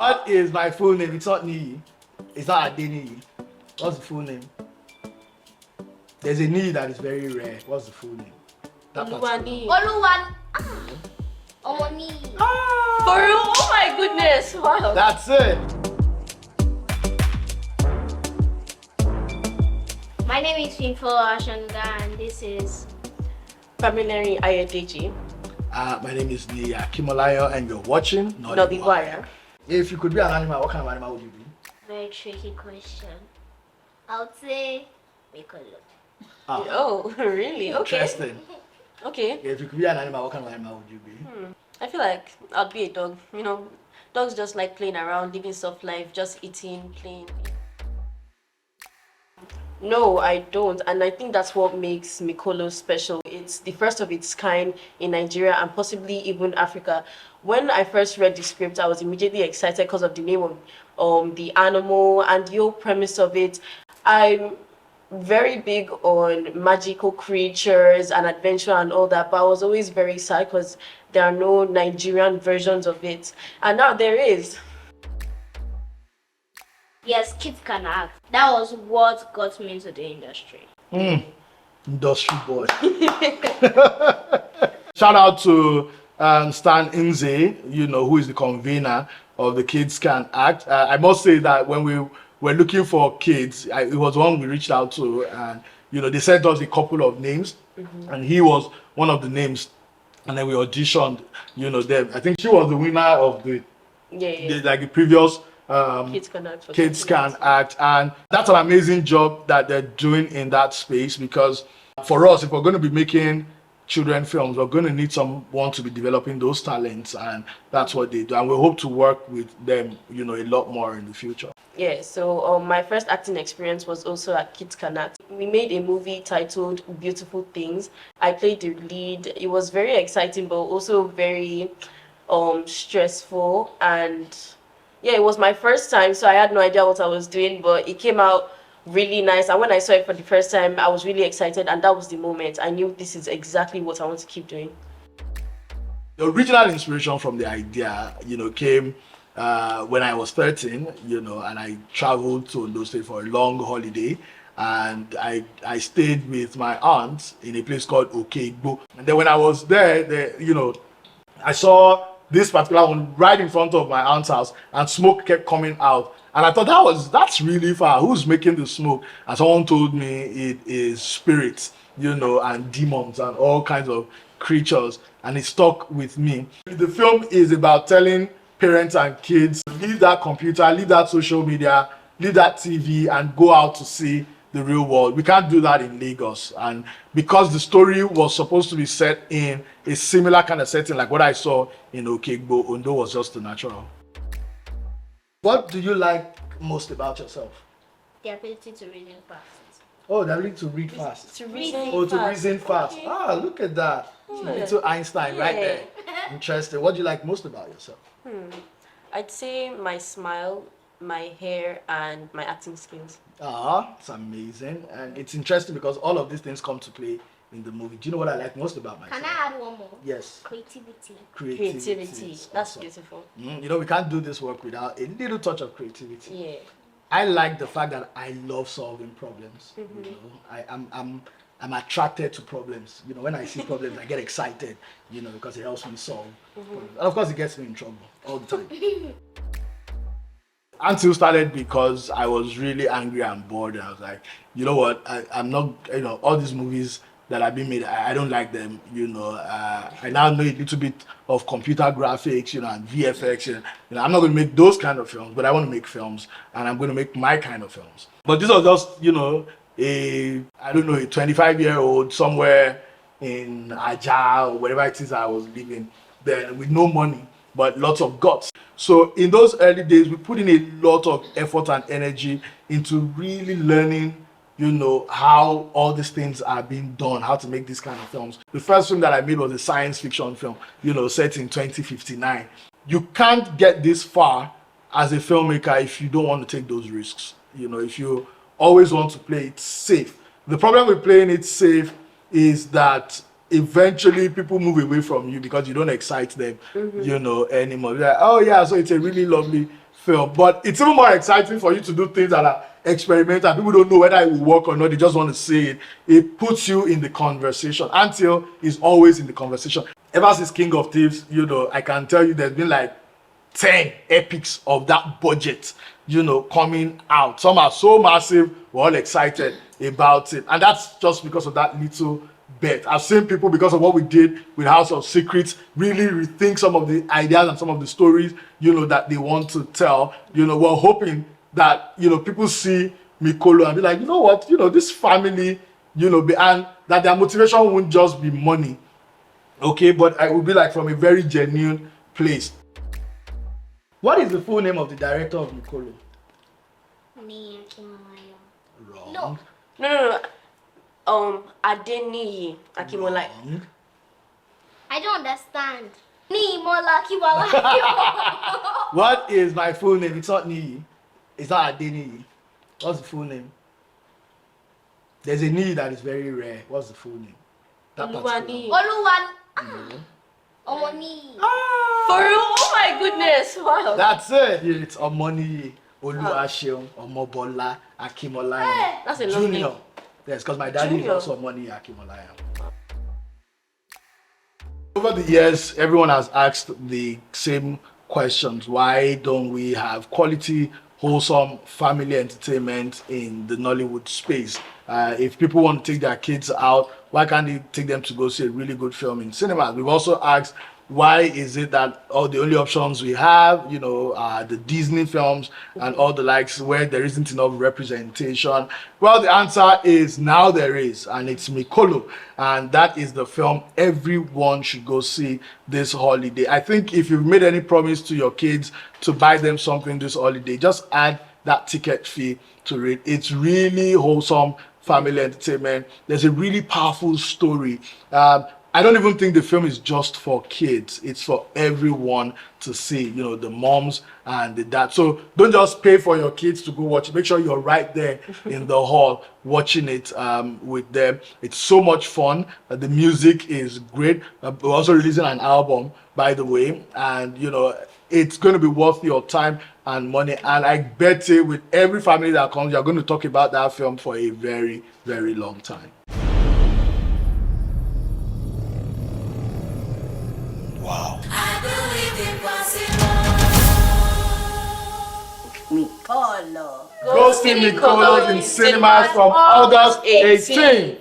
What is my full name? It's not Niyi. It's not Ayodeji. What's the full name? There's a Niyi that is very rare. What's the full name? Oluwan. Omoni. For real? Oh my goodness! Wow. That's it. My name is Fiyinfoluwa Asenuga, and this is Pamilerin Ayodeji. My name is Niyi Akinmolayan, and you're watching Nollywire. If you could be an animal, what kind of animal would you be? very tricky question. I would say Mikolo. Oh, really? Okay. Interesting. Okay. If you could be an animal, what kind of animal would you be? I feel like I'd be a dog. You know, dogs just like playing around, living soft life, just eating, playing. No, I don't, and I think that's what makes Mikolo special. It's the first of its kind in Nigeria and possibly even Africa. When I first read the script, I was immediately excited because of the name of the animal and the whole premise of it. I'm very big on magical creatures and adventure and all that, but I was always very sad because there are no Nigerian versions of it, and now there is. Yes, kids can act. That was what got me into the industry. Industry boy. Shout out to Stan Inze, who is the convener of the Kids Can Act. I must say that when we were looking for kids, it was one we reached out to, and they sent us a couple of names, and he was one of the names, and then we auditioned, them. I think she was the winner of the previous Kids Can Act, and that's an amazing job that they're doing in that space, because for us, if we're going to be making children films, we're going to need someone to be developing those talents, and that's what they do, and we hope to work with them a lot more in the future. Yeah, so my first acting experience was also at Kids Can Act. We made a movie titled Beautiful Things. I played the lead. It was very exciting, but also very stressful, and yeah, it was my first time, so I had no idea what I was doing, but it came out really nice. And when I saw it for the first time, I was really excited, and that was the moment I knew this is exactly what I want to keep doing. The original inspiration from the idea, came when I was 13, and I traveled to Ondo State for a long holiday, and I stayed with my aunt in a place called Okegbo. And then when I was there, I saw this particular one right in front of my aunt's house, and smoke kept coming out. And I thought that's really far. Who's making the smoke? And someone told me it is spirits, and demons and all kinds of creatures. And it stuck with me. The film is about telling parents and kids, leave that computer, leave that social media, leave that TV, and go out to see the real world. We can't do that in Lagos. And because the story was supposed to be set in a similar kind of setting like what I saw in Okegbo, Ondo was just the natural. What do you like most about yourself? The ability to reason fast. Oh, the ability to read fast. To reason To reason fast. Okay. Ah, look at that. Little Einstein right there. Interesting. What do you like most about yourself? I'd say my smile, my hair, and my acting skills. Ah, it's amazing. And it's interesting because all of these things come to play in the movie. Do you know what I like most about myself? Can I add one more? Yes. Creativity. Creativity. That's awesome. beautiful. We can't do this work without a little touch of creativity. Yeah. I like the fact that I love solving problems. I'm attracted to problems. When I see problems, I get excited. Because it helps me solve problems. And of course, it gets me in trouble all the time. Until started because I was really angry and bored, and I was like, you know what? I'm not. All these movies that have been made, I don't like them. I now know a little bit of computer graphics, and VFX. I'm not going to make those kind of films, but I want to make films, and I'm going to make my kind of films. But this was just, a 25-year-old somewhere in Aja or wherever it is I was living then, with no money, but lots of guts. So in those early days, we put in a lot of effort and energy into really learning how all these things are being done, how to make these kind of films. The first film that I made was a science fiction film, set in 2059. You can't get this far as a filmmaker if you don't want to take those risks. If you always want to play it safe. The problem with playing it safe is that eventually people move away from you because you don't excite them, anymore. They're like, oh yeah, so it's a really lovely film. But it's even more exciting for you to do things that are experimental. People don't know whether it will work or not. They just want to see it. It puts you in the conversation. Until is always in the conversation. Ever since King of Thieves, you know, I can tell you there's been like 10 epics of that budget, you know, coming out. Some are so massive, we're all excited about it. And that's just because of that little bet. I've seen people, because of what we did with House of Secrets, really rethink some of the ideas and some of the stories, you know, that they want to tell. You know, we're hoping that, you know, people see Mikolo and be like, you know what, you know, this family, you know, and that their motivation won't just be money, okay, but it will be like from a very genuine place. What is the full name of the director of Mikolo? Niyi Akinmolayan. Wrong. No. Niyi Akinmolayan. Wrong. I don't understand. Niyi Akinmolayan. What is my full name? It's not Niyi. It's not Ayodeji. What's the full name? There's a Niyi that is very rare. What's the full name? That particular one. Oluwan. Omoni. For real? Oh my goodness! Wow. That's it. Yeah, it's Omoni, Oluwaseun, Omobola, Akinmolayan. That's a long Junior. name. Yes, because my daddy is Junior. also Omoni Akinmolayan. Over the years, everyone has asked the same questions. Why don't we have quality, wholesome family entertainment in the Nollywood space? If people want to take their kids out, why can't they take them to go see a really good film in cinemas? We've also asked, why is it that all the only options we have, you know, are the Disney films and all the likes, where there isn't enough representation? Well, the answer is now there is, and it's Mikolo, and that is the film everyone should go see this holiday. I think if you've made any promise to your kids to buy them something this holiday, just add that ticket fee to it. It's really wholesome family entertainment. There's a really powerful story. I don't even think the film is just for kids. It's for everyone to see, you know, the moms and the dads. So don't just pay for your kids to go watch it. Make sure you're right there in the hall watching it with them. It's so much fun. The music is great. We're also releasing an album, by the way. And, you know, it's going to be worth your time and money. And I bet you with every family that comes, you're going to talk about that film for a very, very long time. Wow. I believe impossible. Mikolo. Go see Mikolo in cinemas from August 18th.